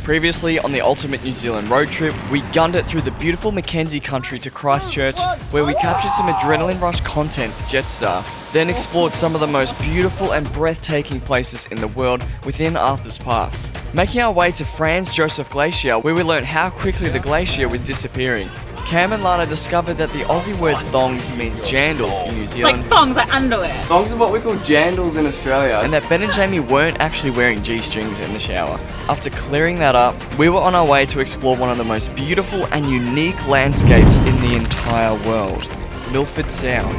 Previously on the ultimate New Zealand road trip, we gunned it through the beautiful Mackenzie country to Christchurch, where we captured some adrenaline rush content for Jetstar, then explored some of the most beautiful and breathtaking places in the world within Arthur's Pass. Making our way to Franz Josef Glacier, where we learned how quickly the glacier was disappearing. Cam and Lana discovered that the Aussie word thongs means jandals in New Zealand. Like thongs, like underwear. Thongs are what we call jandals in Australia. And that Ben and Jamie weren't actually wearing G-strings in the shower. After clearing that up, we were on our way to explore one of the most beautiful and unique landscapes in the entire world, Milford Sound.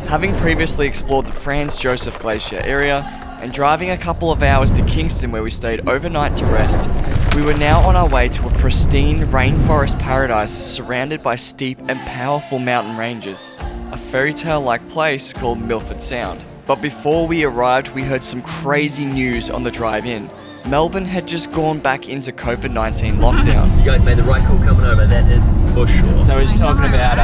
Having previously explored the Franz Josef Glacier area, and driving a couple of hours to Kingston where we stayed overnight to rest, we were now on our way to a pristine rainforest paradise surrounded by steep and powerful mountain ranges, a fairy tale-like place called Milford Sound. But before we arrived, we heard some crazy news on the drive in. Melbourne had just gone back into COVID-19 lockdown. You guys made the right call coming over, that is for sure. So we're just talking about,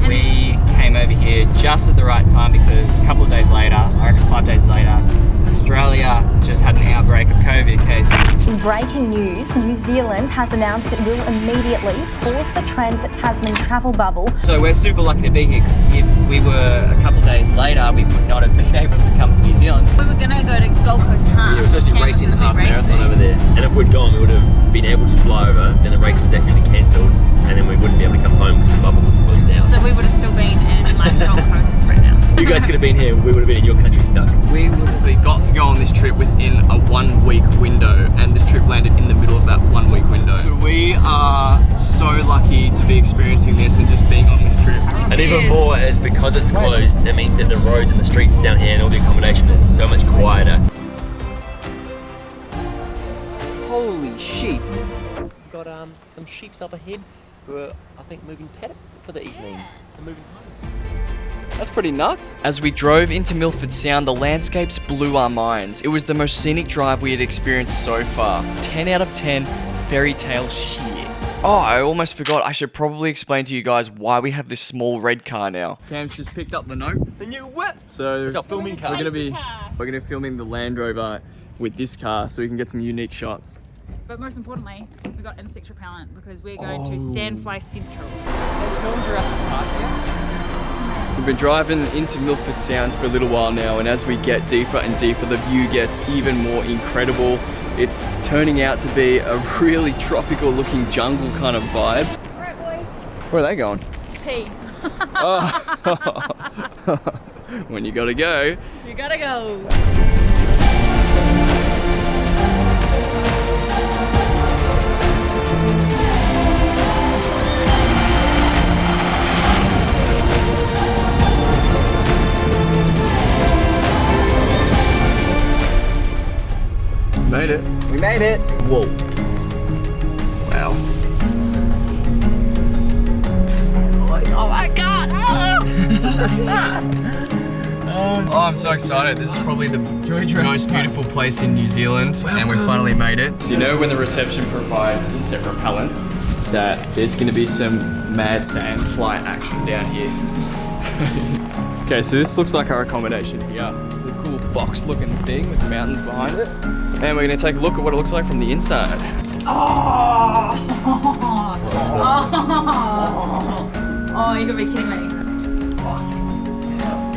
we came over here just at the right time because a couple of days later, I reckon 5 days later, Australia just had an outbreak of COVID cases. In breaking news, New Zealand has announced it will immediately pause the Trans-Tasman travel bubble. So we're super lucky to be here because if we were a couple of days later, we would not have been able to come to New Zealand. We were going to go to Gold Coast Half. Yeah, we were supposed to be racing the half marathon over there. And if we'd gone, we would have been able to fly over, then the race was actually cancelled, and then we wouldn't be able to come home because the bubble was closed down. So we would have still been in like Gold Coast right now. You guys could have been here, we would have been in your country stuck. We literally got to go on this trip within a 1 week window, and this trip landed in the middle of that 1 week window. So we are so lucky to be experiencing this and just being on this trip. And even more is because it's closed, it means that the roads and the streets down here and all the accommodation is so much quieter. Holy sheep! We've got some sheeps up ahead who are, I think, moving paddocks for the evening. They're moving home. That's pretty nuts. As we drove into Milford Sound, the landscapes blew our minds. It was the most scenic drive we had experienced so far. 10 out of 10, fairy tale shit. Oh, I almost forgot. I should probably explain to you guys why we have this small red car now. Cam's just picked up the note. The new whip! So It's our filming car. we're gonna be filming the Land Rover with this car so we can get some unique shots. But most importantly, we got insect repellent because we're going to Sandfly Central. They filmed Jurassic Park here. We've been driving into Milford Sounds for a little while now, and as we get deeper and deeper, the view gets even more incredible. It's turning out to be a really tropical looking jungle kind of vibe. Right, boys. Where are they going? Pee. When you gotta go. You gotta go. Made it. We made it. Whoa. Wow. Oh my god! Oh, I'm so excited. This is probably the most beautiful place in New Zealand, and we finally made it. So you know when the reception provides insect repellent, that there's gonna be some mad sand fly action down here. Okay, so this looks like our accommodation here. It's a cool box looking thing with mountains behind it. And we're gonna take a look at what it looks like from the inside. Oh, you gotta be kidding me.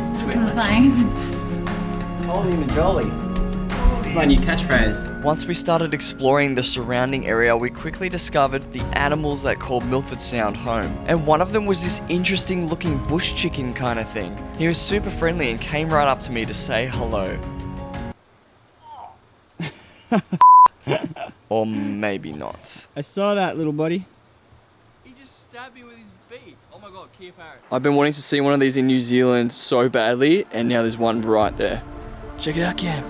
This is insane. Holy majolly. It's my new catchphrase. Once we started exploring the surrounding area, we quickly discovered the animals that called Milford Sound home. And one of them was this interesting looking bush chicken kind of thing. He was super friendly and came right up to me to say hello. Or maybe not. I saw that, little buddy. He just stabbed me with his beak. Oh my god, Kia parrot. I've been wanting to see one of these in New Zealand so badly, and now there's one right there. Check it out, Cam.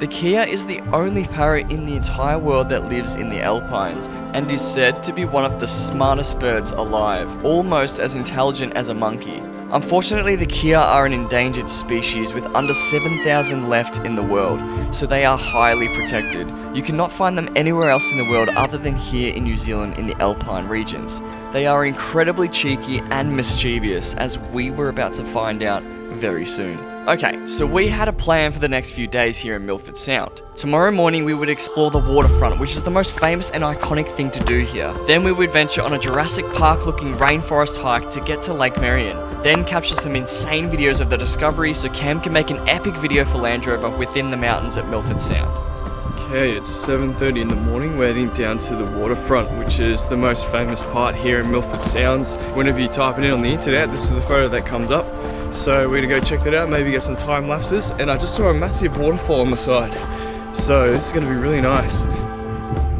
The Kia is the only parrot in the entire world that lives in the Alpines, and is said to be one of the smartest birds alive, almost as intelligent as a monkey. Unfortunately, the Kia are an endangered species with under 7,000 left in the world, so they are highly protected. You cannot find them anywhere else in the world other than here in New Zealand in the Alpine regions. They are incredibly cheeky and mischievous, as we were about to find out very soon. Okay, so we had a plan for the next few days here in Milford Sound. Tomorrow morning we would explore the waterfront, which is the most famous and iconic thing to do here. Then we would venture on a Jurassic Park looking rainforest hike to get to Lake Marian. Then capture some insane videos of the discovery so Cam can make an epic video for Land Rover within the mountains at Milford Sound. Okay, it's 7:30 in the morning. We're heading down to the waterfront, which is the most famous part here in Milford Sounds. Whenever you type it in on the internet, this is the photo that comes up. So we're gonna go check that out, maybe get some time lapses. And I just saw a massive waterfall on the side. So this is gonna be really nice.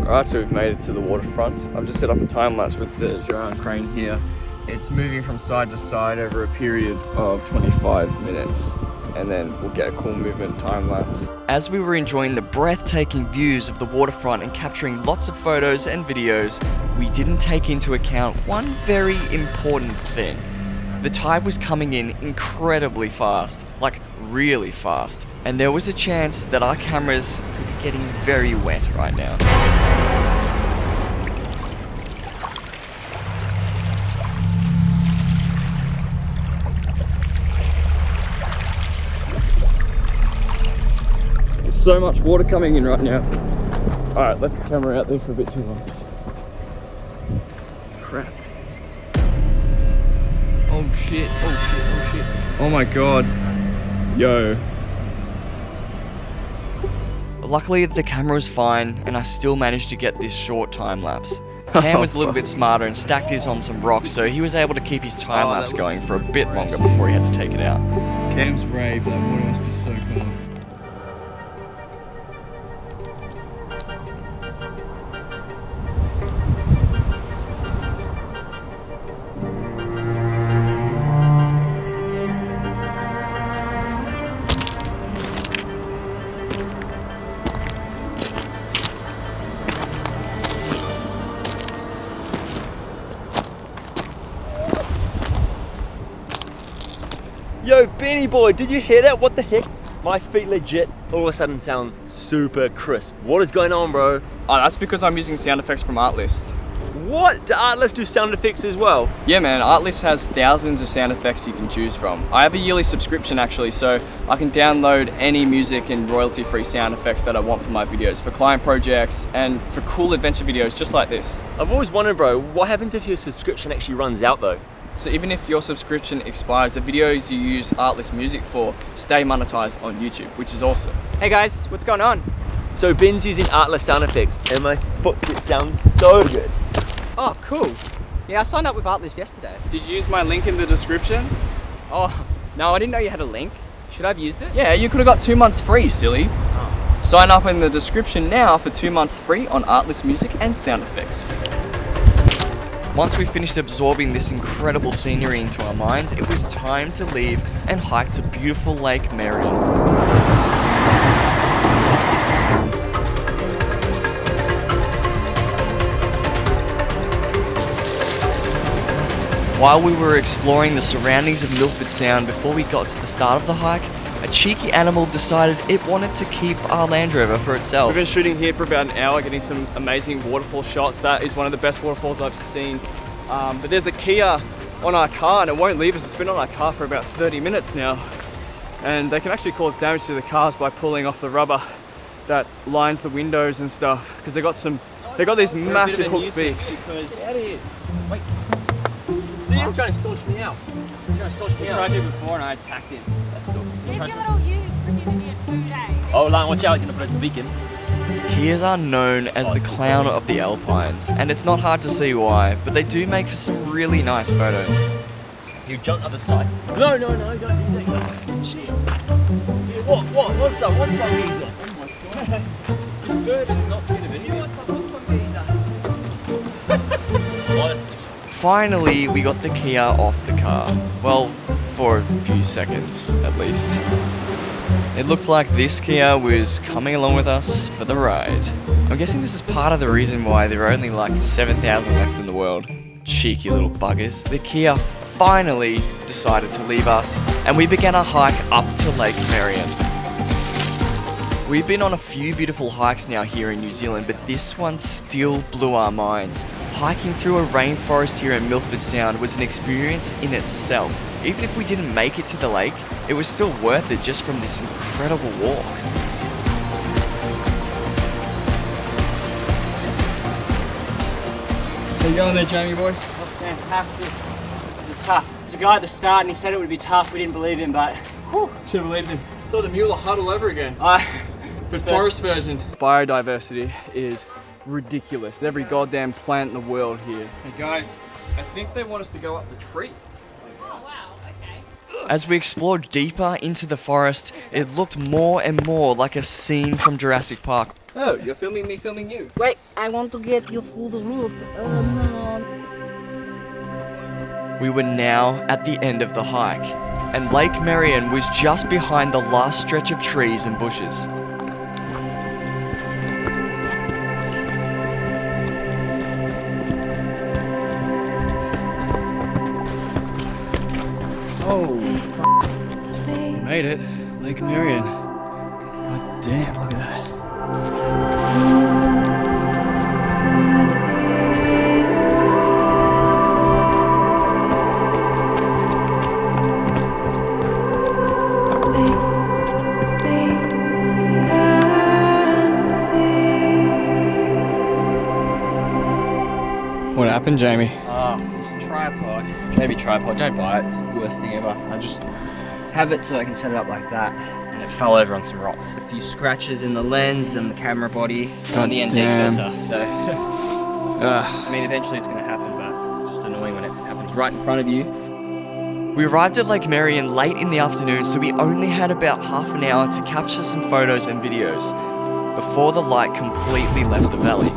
Alright, so we've made it to the waterfront. I've just set up a time lapse with the drone crane here. It's moving from side to side over a period of 25 minutes. And then we'll get a cool movement time lapse. As we were enjoying the breathtaking views of the waterfront and capturing lots of photos and videos, we didn't take into account one very important thing. The tide was coming in incredibly fast, like really fast, and there was a chance that our cameras could be getting very wet right now. There's so much water coming in right now. Alright, left the camera out there for a bit too long. Crap. Oh shit, oh shit, oh shit. Oh my god. Yo. Luckily the camera was fine and I still managed to get this short time lapse. Cam was a little bit smarter and stacked his on some rocks, so he was able to keep his time lapse going for a bit longer before he had to take it out. Cam's brave, that water must be so cold. Yo, Benny boy, did you hear that? What the heck? My feet legit all of a sudden sound super crisp. What is going on, bro? Oh, that's because I'm using sound effects from Artlist. What? Do Artlist do sound effects as well? Yeah man, Artlist has thousands of sound effects you can choose from. I have a yearly subscription actually, so I can download any music and royalty-free sound effects that I want for my videos, for client projects and for cool adventure videos just like this. I've always wondered, bro, what happens if your subscription actually runs out though? So even if your subscription expires, the videos you use Artlist music for stay monetized on YouTube, which is awesome. Hey guys, what's going on? So Ben's using Artlist sound effects and my footsteps sound so good. Oh, cool. Yeah, I signed up with Artlist yesterday. Did you use my link in the description? Oh, no, I didn't know you had a link. Should I have used it? Yeah, you could have got 2 months free, silly. Oh. Sign up in the description now for 2 months free on Artlist music and sound effects. Once we finished absorbing this incredible scenery into our minds, it was time to leave and hike to beautiful Lake Marian. While we were exploring the surroundings of Milford Sound before we got to the start of the hike, a cheeky animal decided it wanted to keep our Land Rover for itself. We've been shooting here for about an hour, getting some amazing waterfall shots. That is one of the best waterfalls I've seen. But there's a Kia on our car and it won't leave us. It's been on our car for about 30 minutes now. And they can actually cause damage to the cars by pulling off the rubber that lines the windows and stuff. Because they got these massive hooked beaks. Get out of here. Wait. See him trying to staunch me out. I tried to before and I attacked him. That's cool. There's your little you pretending to be a food day. Oh, Lan, watch out, he's gonna put us a beacon. Kias are known as the clown of the Alpines, and it's not hard to see why, but they do make for some really nice photos. He'll jump other side. No, don't do that. Shit. Yeah, what's up, geezer? Oh my god. This bird is not scared of anything. What's up, geezer? Oh, that's a section. Finally, we got the Kia off the car. Well, for a few seconds, at least. It looked like this Kia was coming along with us for the ride. I'm guessing this is part of the reason why there are only like 7,000 left in the world. Cheeky little buggers. The Kia finally decided to leave us, and we began our hike up to Lake Marian. We've been on a few beautiful hikes now here in New Zealand, but this one still blew our minds. Hiking through a rainforest here in Milford Sound was an experience in itself. Even if we didn't make it to the lake, it was still worth it just from this incredible walk. How you going there, Jamie boy? Oh, fantastic. This is tough. There's a guy at the start and he said it would be tough. We didn't believe him, but whew. Should have believed him. Thought the mule huddle all over again. The forest version. Biodiversity is ridiculous. Every goddamn plant in the world here. Hey guys, I think they want us to go up the tree. Oh wow, okay. As we explored deeper into the forest, it looked more and more like a scene from Jurassic Park. Oh, you're filming me filming you. Wait, I want to get you through the route. No. We were now at the end of the hike, and Lake Marian was just behind the last stretch of trees and bushes. Oh, we made it. Lake Marian. God damn, look at that. What happened, Jamie? This tripod. Maybe tripod, don't buy it, it's the worst thing ever. I just have it so I can set it up like that. And it fell over on some rocks. A few scratches in the lens and the camera body and the ND damn. filter. So, I mean, eventually it's going to happen, but it's just annoying when it happens right in front of you. We arrived at Lake Marian late in the afternoon, so we only had about half an hour to capture some photos and videos before the light completely left the valley.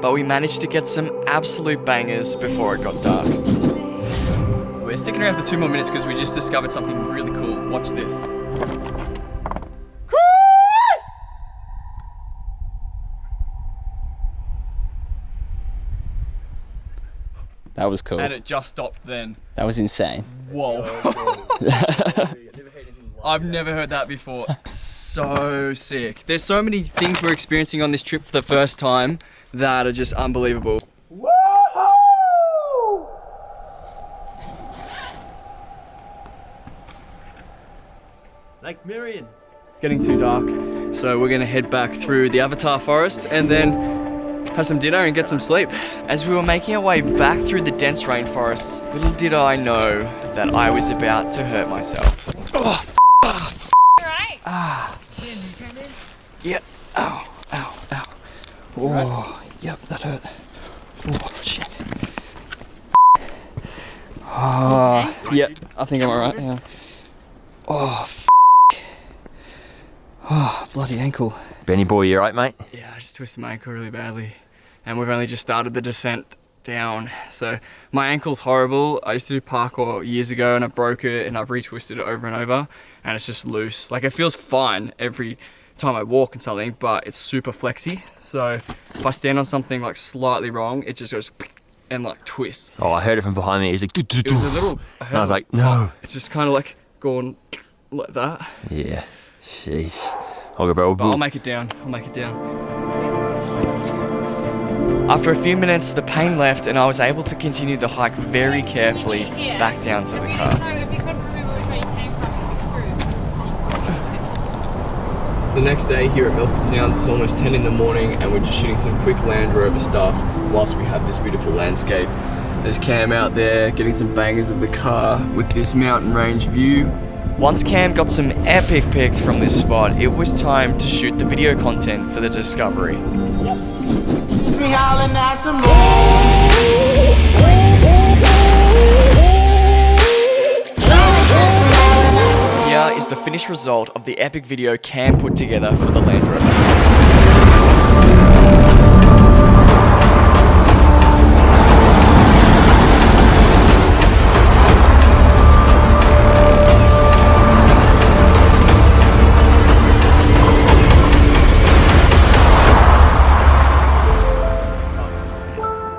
But we managed to get some absolute bangers before it got dark. We're sticking around for 2 more minutes because we just discovered something really cool. Watch this. That was cool. And it just stopped then. That was insane. Whoa. I've never heard that before. So sick. There's so many things we're experiencing on this trip for the first time that are just unbelievable. Lake Marian. Getting too dark, so we're gonna head back through the Avatar Forest and then have some dinner and get some sleep. As we were making our way back through the dense rainforests, little did I know that I was about to hurt myself. Oh, Alright. Yep. Ow, ow, ow. Oh, yep, that hurt. Oh, shit. Oh, yep, I think I'm alright. Yeah. Oh, oh, bloody ankle. Benny boy, you right, mate? Yeah, I just twisted my ankle really badly. And we've only just started the descent down. So my ankle's horrible. I used to do parkour years ago and I broke it and I've retwisted it over and over and it's just loose. Like it feels fine every time I walk and something, but it's super flexy. So if I stand on something like slightly wrong, it just goes and like twists. Oh, I heard it from behind me. He's like, It was a little, and I was like, no. it's just kind of like going like that. Yeah, jeez. Okay, bro. But I'll make it down. I'll make it down. After a few minutes, the pain left and I was able to continue the hike very carefully back down to the car. No, if you couldn't remember which way you came from, you'd be screwed. It's the next day here at Milford Sounds. It's almost 10 in the morning and we're just shooting some quick Land Rover stuff whilst we have this beautiful landscape. There's Cam out there getting some bangers of the car with this mountain range view. Once Cam got some epic pics from this spot, it was time to shoot the video content for the discovery. Here is the finished result of the epic video Cam put together for the Land Rover.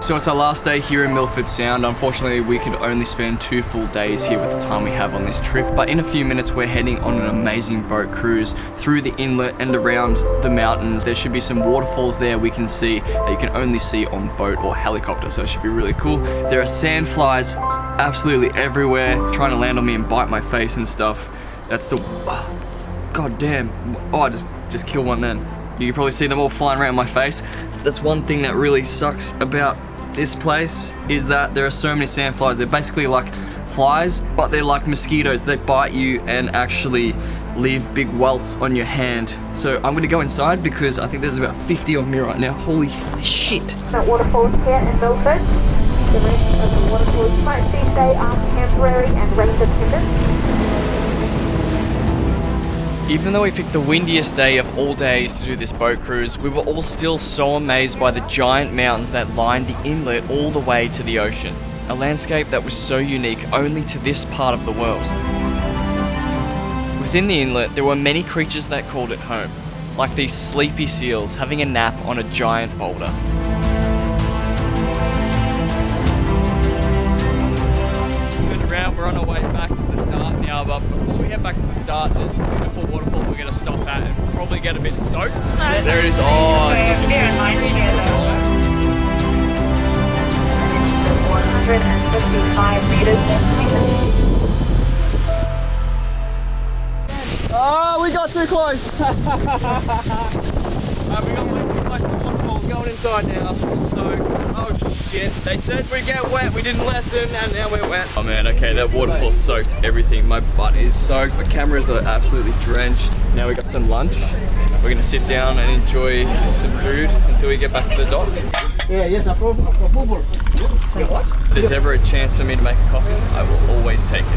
So it's our last day here in Milford Sound. Unfortunately, we could only spend 2 full days here with the time we have on this trip. But in a few minutes, we're heading on an amazing boat cruise through the inlet and around the mountains. There should be some waterfalls there we can see that you can only see on boat or helicopter. So it should be really cool. There are sandflies absolutely everywhere, trying to land on me and bite my face and stuff. That's the... God damn. Oh, I just killed one then. You can probably see them all flying around my face. That's one thing that really sucks about this place, is that there are so many sandflies. They're basically like flies, but they're like mosquitoes. They bite you and actually leave big welts on your hand. So I'm gonna go inside because I think there's about 50 of me right now. Holy shit. That waterfalls here in Milford. The rest of the waterfalls you might see today are temporary and rain dependent. Even though we picked the windiest day of all days to do this boat cruise, we were all still so amazed by the giant mountains that lined the inlet all the way to the ocean. A landscape that was so unique only to this part of the world. Within the inlet, there were many creatures that called it home, like these sleepy seals having a nap on a giant boulder. Spin around, we're on our way back to the start now, but before we head back to the start, there's a beautiful waterfall we're going to stop at and probably get a bit soaked. There it is. Oh, it's looking beautiful. 155 meters. Oh, we got too close. We got way too close to the waterfall. We're going inside now. So, oh shit. They said we'd get wet. We didn't listen, and now we're wet. Oh man, okay, that waterfall soaked everything. My butt is soaked. The cameras are absolutely drenched. Now we got some lunch. We're gonna sit down and enjoy some food until we get back to the dock. Yeah, yes, approval. What? If there's ever a chance for me to make a coffee, I will always take it.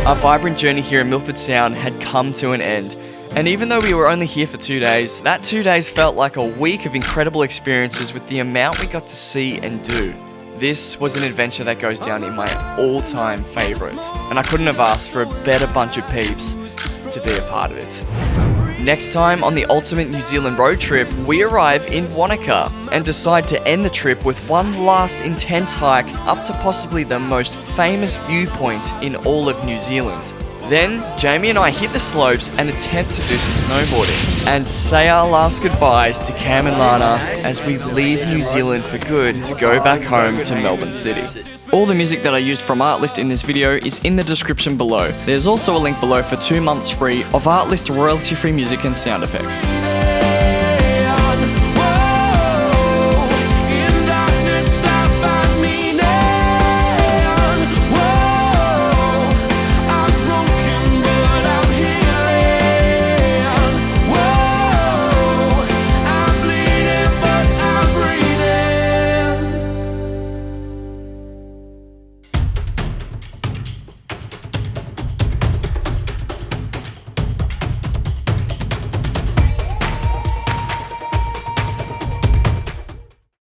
Our vibrant journey here in Milford Sound had come to an end. And even though we were only here for 2 days, that 2 days felt like a week of incredible experiences with the amount we got to see and do. This was an adventure that goes down in my all-time favourites, and I couldn't have asked for a better bunch of peeps to be a part of it. Next time on the ultimate New Zealand road trip, we arrive in Wanaka and decide to end the trip with one last intense hike up to possibly the most famous viewpoint in all of New Zealand. Then, Jamie and I hit the slopes and attempt to do some snowboarding and say our last goodbyes to Cam and Lana as we leave New Zealand for good to go back home to Melbourne City. All the music that I used from Artlist in this video is in the description below. There's also a link below for 2 months free of Artlist royalty-free music and sound effects.